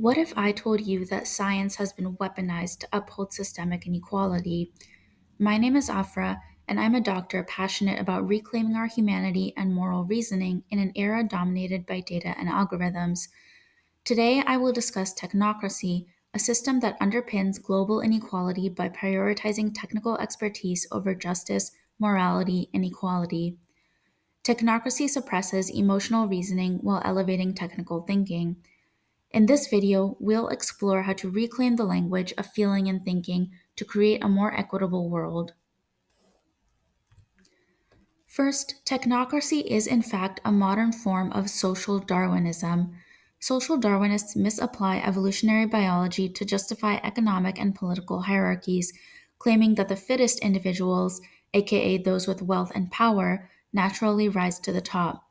What if I told you that science has been weaponized to uphold systemic inequality? My name is Afra, and I'm a doctor passionate about reclaiming our humanity and moral reasoning in an era dominated by data and algorithms. Today, I will discuss technocracy, a system that underpins global inequality by prioritizing technical expertise over justice, morality, and equality. Technocracy suppresses emotional reasoning while elevating technical thinking. In this video, we'll explore how to reclaim the language of feeling and thinking to create a more equitable world. First, technocracy is in fact a modern form of social Darwinism. Social Darwinists misapply evolutionary biology to justify economic and political hierarchies, claiming that the fittest individuals, aka those with wealth and power, naturally rise to the top.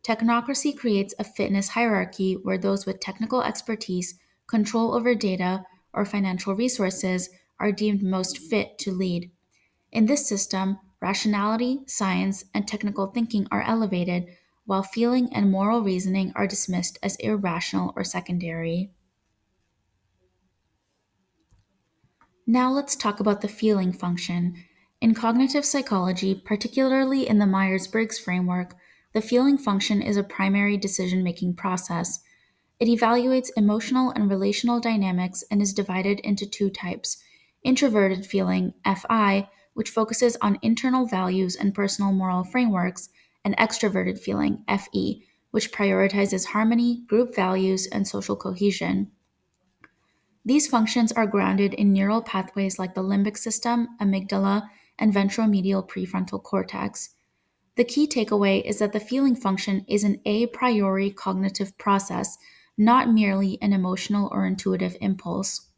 Technocracy creates a fitness hierarchy where those with technical expertise, control over data, or financial resources are deemed most fit to lead. In this system, rationality, science, and technical thinking are elevated, while feeling and moral reasoning are dismissed as irrational or secondary. Now let's talk about the feeling function. In cognitive psychology, particularly in the Myers Briggs framework, the feeling function is a primary decision making process. It evaluates emotional and relational dynamics and is divided into two types: introverted feeling, FI, which focuses on internal values and personal moral frameworks, and extroverted feeling, FE, which prioritizes harmony, group values, and social cohesion. These functions are grounded in neural pathways like the limbic system, amygdala, and ventromedial prefrontal cortex. The key takeaway is that the feeling function is an a priori cognitive process, not merely an emotional or intuitive impulse.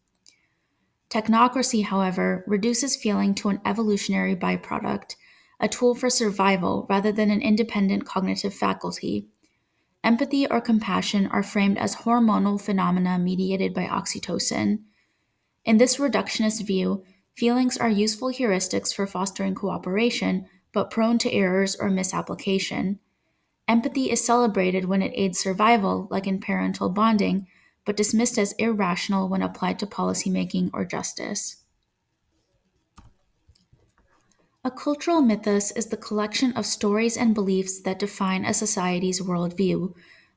Technocracy, however, reduces feeling to an evolutionary byproduct, a tool for survival rather than an independent cognitive faculty. Empathy or compassion are framed as hormonal phenomena mediated by oxytocin. In this reductionist view, feelings are useful heuristics for fostering cooperation, but prone to errors or misapplication. Empathy is celebrated when it aids survival, like in parental bonding, but dismissed as irrational when applied to policymaking or justice. A cultural mythos is the collection of stories and beliefs that define a society's worldview.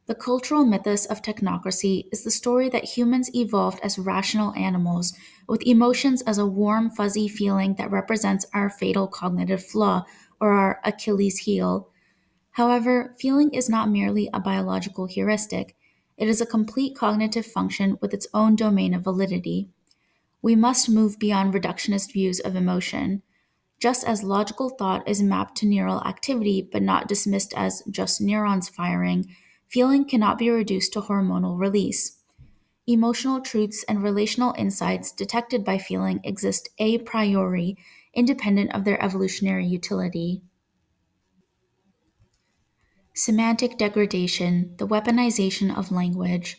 The cultural mythos of technocracy is the story that humans evolved as rational animals, with emotions as a warm, fuzzy feeling that represents our fatal cognitive flaw or our Achilles heel. However, feeling is not merely a biological heuristic, it is a complete cognitive function with its own domain of validity. We must move beyond reductionist views of emotion. Just as logical thought is mapped to neural activity but not dismissed as just neurons firing, feeling cannot be reduced to hormonal release. Emotional truths and relational insights detected by feeling exist a priori, independent of their evolutionary utility. Semantic degradation, the weaponization of language.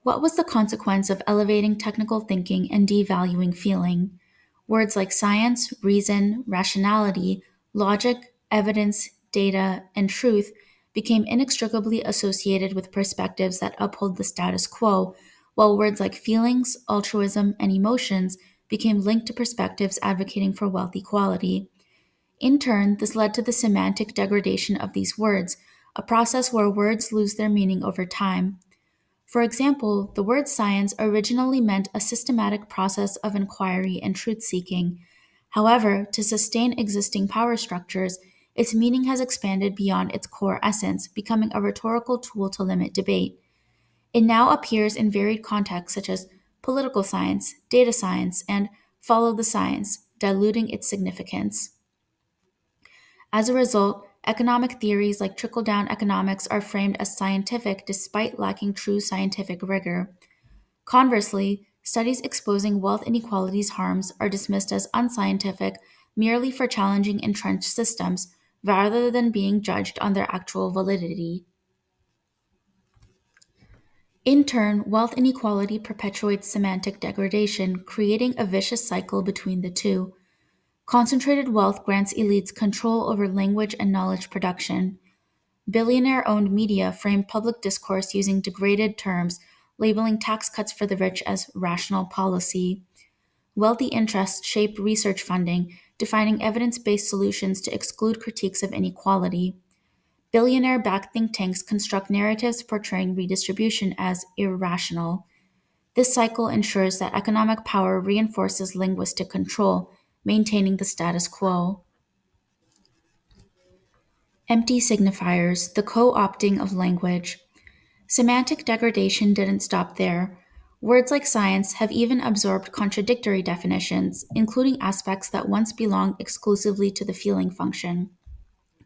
What was the consequence of elevating technical thinking and devaluing feeling? Words like science, reason, rationality, logic, evidence, data, and truth became inextricably associated with perspectives that uphold the status quo, while words like feelings, altruism, and emotions became linked to perspectives advocating for wealth equality. In turn, this led to the semantic degradation of these words, a process where words lose their meaning over time. For example, the word science originally meant a systematic process of inquiry and truth seeking. However, to sustain existing power structures, its meaning has expanded beyond its core essence, becoming a rhetorical tool to limit debate. It now appears in varied contexts such as political science, data science, and follow the science, diluting its significance. As a result, economic theories like trickle down economics are framed as scientific despite lacking true scientific rigor. Conversely, studies exposing wealth inequality's harms are dismissed as unscientific merely for challenging entrenched systems rather than being judged on their actual validity. In turn, wealth inequality perpetuates semantic degradation, creating a vicious cycle between the two. Concentrated wealth grants elites control over language and knowledge production. Billionaire owned media frame public discourse using degraded terms labeling tax cuts for the rich as rational policy. Wealthy interests shape research funding, defining evidence based solutions to exclude critiques of inequality. Billionaire backed think tanks construct narratives portraying redistribution as irrational. This cycle ensures that economic power reinforces linguistic control, maintaining the status quo. Empty signifiers, the co opting of language. Semantic degradation didn't stop there. Words like science have even absorbed contradictory definitions, including aspects that once belonged exclusively to the feeling function.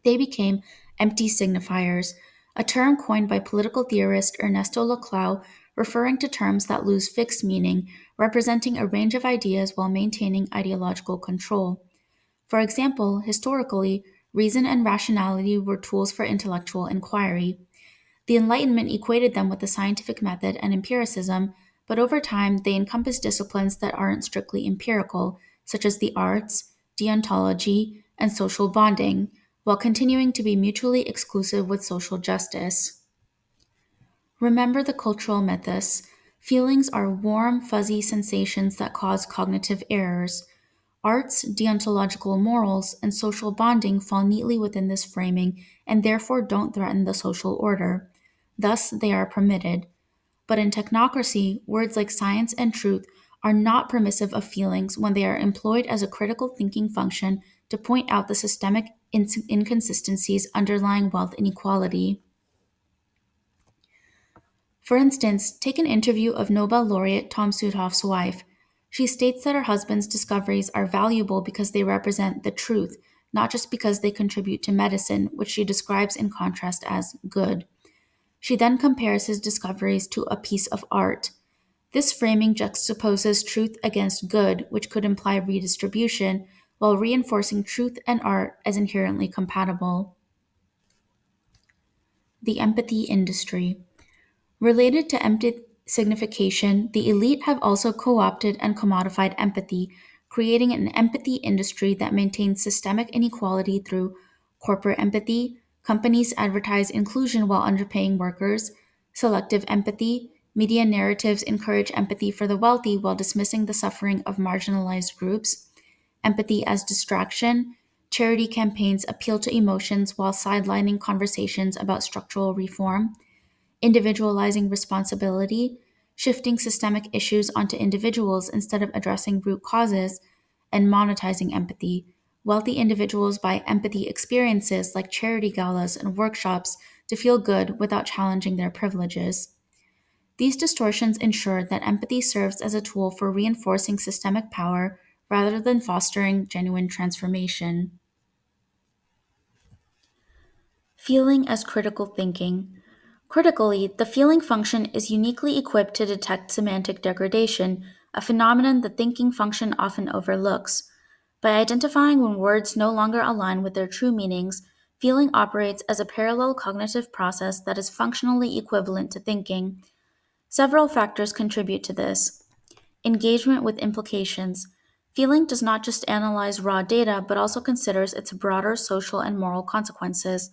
They became empty signifiers, a term coined by political theorist Ernesto Laclau, referring to terms that lose fixed meaning, representing a range of ideas while maintaining ideological control. For example, historically, reason and rationality were tools for intellectual inquiry. The Enlightenment equated them with the scientific method and empiricism, but over time they encompass disciplines that aren't strictly empirical, such as the arts, deontology, and social bonding, while continuing to be mutually exclusive with social justice. Remember the cultural mythos. Feelings are warm, fuzzy sensations that cause cognitive errors. Arts, deontological morals, and social bonding fall neatly within this framing and therefore don't threaten the social order. Thus, they are permitted. But in technocracy, words like science and truth are not permissive of feelings when they are employed as a critical thinking function to point out the systemic inconsistencies underlying wealth inequality. For instance, take an interview of Nobel laureate Tom Sudhoff's wife. She states that her husband's discoveries are valuable because they represent the truth, not just because they contribute to medicine, which she describes in contrast as good. She then compares his discoveries to a piece of art. This framing juxtaposes truth against good, which could imply redistribution, while reinforcing truth and art as inherently compatible. The empathy industry. Related to empty signification, the elite have also co opted and commodified empathy, creating an empathy industry that maintains systemic inequality through corporate empathy. Companies advertise inclusion while underpaying workers, selective empathy. Media narratives encourage empathy for the wealthy while dismissing the suffering of marginalized groups. Empathy as distraction. Charity campaigns appeal to emotions while sidelining conversations about structural reform. Individualizing responsibility, shifting systemic issues onto individuals instead of addressing root causes, and monetizing empathy. Wealthy individuals buy empathy experiences like charity galas and workshops to feel good without challenging their privileges. These distortions ensure that empathy serves as a tool for reinforcing systemic power rather than fostering genuine transformation. Feeling as critical thinking. Critically, the feeling function is uniquely equipped to detect semantic degradation, a phenomenon the thinking function often overlooks. By identifying when words no longer align with their true meanings, feeling operates as a parallel cognitive process that is functionally equivalent to thinking. Several factors contribute to this. Engagement with implications. Feeling does not just analyze raw data, but also considers its broader social and moral consequences.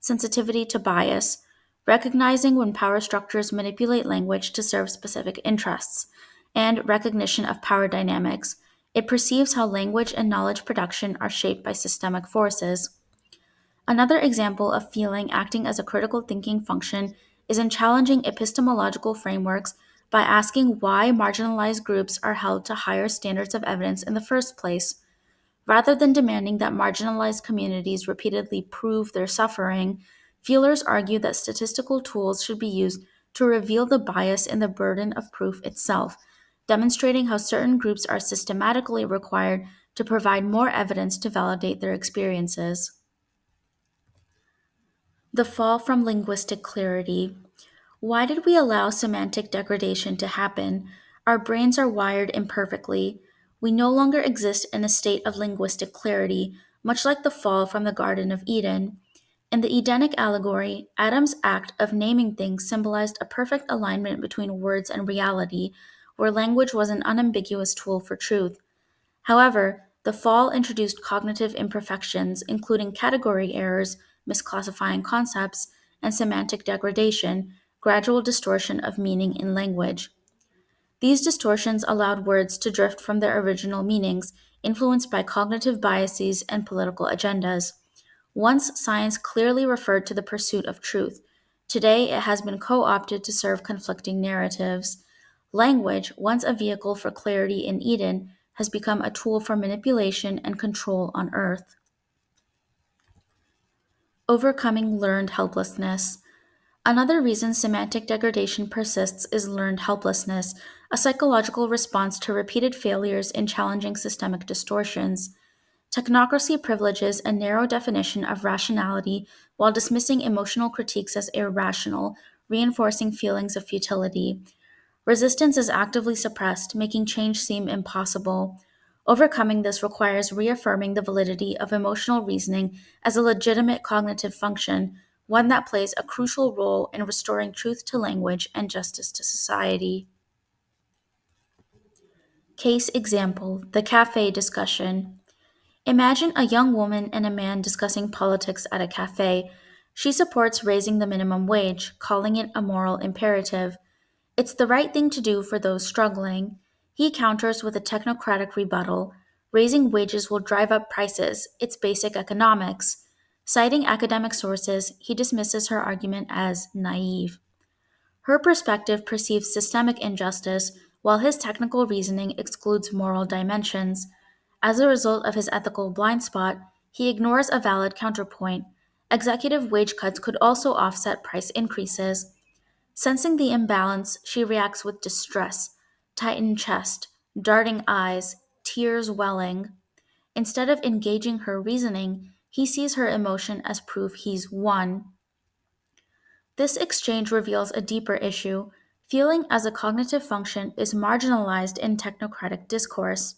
Sensitivity to bias. Recognizing when power structures manipulate language to serve specific interests. And recognition of power dynamics. It perceives how language and knowledge production are shaped by systemic forces. Another example of feeling acting as a critical thinking function is in challenging epistemological frameworks by asking why marginalized groups are held to higher standards of evidence in the first place. Rather than demanding that marginalized communities repeatedly prove their suffering, feelers argue that statistical tools should be used to reveal the bias in the burden of proof itself, demonstrating how certain groups are systematically required to provide more evidence to validate their experiences. The fall from linguistic clarity. Why did we allow semantic degradation to happen? Our brains are wired imperfectly. We no longer exist in a state of linguistic clarity, much like the fall from the Garden of Eden. In the Edenic allegory, Adam's act of naming things symbolized a perfect alignment between words and reality, where language was an unambiguous tool for truth. However, the fall introduced cognitive imperfections, including category errors, misclassifying concepts, and semantic degradation, gradual distortion of meaning in language. These distortions allowed words to drift from their original meanings, influenced by cognitive biases and political agendas. Once science clearly referred to the pursuit of truth, today it has been co opted to serve conflicting narratives. Language, once a vehicle for clarity in Eden, has become a tool for manipulation and control on earth. Overcoming learned helplessness. Another reason semantic degradation persists is learned helplessness, a psychological response to repeated failures in challenging systemic distortions. Technocracy privileges a narrow definition of rationality while dismissing emotional critiques as irrational, reinforcing feelings of futility. Resistance is actively suppressed, making change seem impossible. Overcoming this requires reaffirming the validity of emotional reasoning as a legitimate cognitive function, one that plays a crucial role in restoring truth to language and justice to society. Case example: the cafe discussion. Imagine a young woman and a man discussing politics at a cafe. She supports raising the minimum wage, calling it a moral imperative. It's the right thing to do for those struggling. He counters with a technocratic rebuttal. Raising wages will drive up prices. It's basic economics. Citing academic sources, he dismisses her argument as naive. Her perspective perceives systemic injustice, while his technical reasoning excludes moral dimensions. As a result of his ethical blind spot, he ignores a valid counterpoint. Executive wage cuts could also offset price increases. Sensing the imbalance, she reacts with distress, tightened chest, darting eyes, tears welling. Instead of engaging her reasoning, he sees her emotion as proof he's won. This exchange reveals a deeper issue. Feeling as a cognitive function is marginalized in technocratic discourse.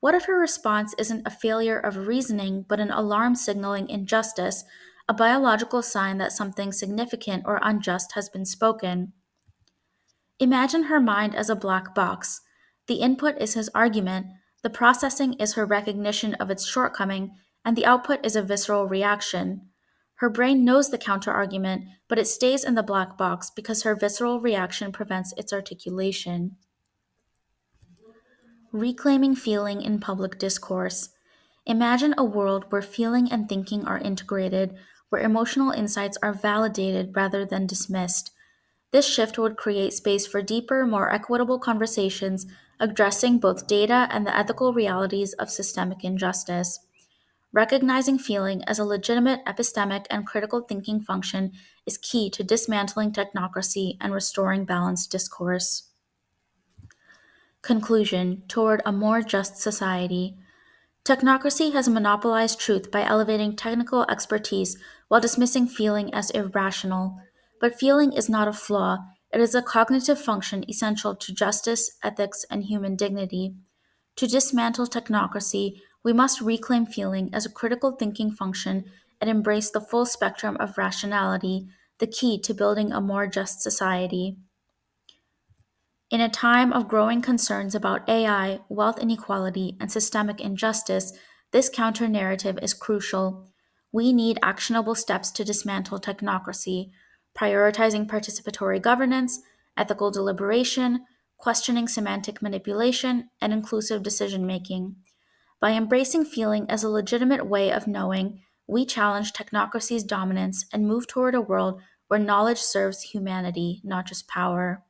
What if her response isn't a failure of reasoning but an alarm signaling injustice, a biological sign that something significant or unjust has been spoken? Imagine her mind as a black box. The input is his argument, the processing is her recognition of its shortcoming, and the output is a visceral reaction. Her brain knows the counterargument, but it stays in the black box because her visceral reaction prevents its articulation. Reclaiming feeling in public discourse. Imagine a world where feeling and thinking are integrated, where emotional insights are validated rather than dismissed. This shift would create space for deeper, more equitable conversations addressing both data and the ethical realities of systemic injustice. Recognizing feeling as a legitimate epistemic and critical thinking function is key to dismantling technocracy and restoring balanced discourse. Conclusion: toward a more just society. Technocracy has monopolized truth by elevating technical expertise while dismissing feeling as irrational. But feeling is not a flaw, it is a cognitive function essential to justice, ethics, and human dignity. To dismantle technocracy, we must reclaim feeling as a critical thinking function and embrace the full spectrum of rationality, the key to building a more just society. In a time of growing concerns about AI, wealth inequality, and systemic injustice, this counter narrative is crucial. We need actionable steps to dismantle technocracy, prioritizing participatory governance, ethical deliberation, questioning semantic manipulation, and inclusive decision making. By embracing feeling as a legitimate way of knowing, we challenge technocracy's dominance and move toward a world where knowledge serves humanity, not just power.